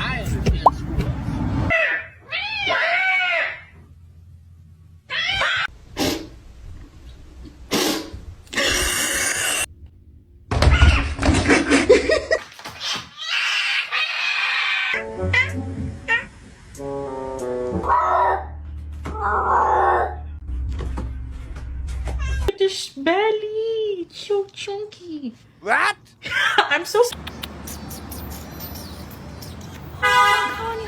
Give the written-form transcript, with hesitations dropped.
I understand squirrels. This belly, it's so chunky. What? I'm so. Honey,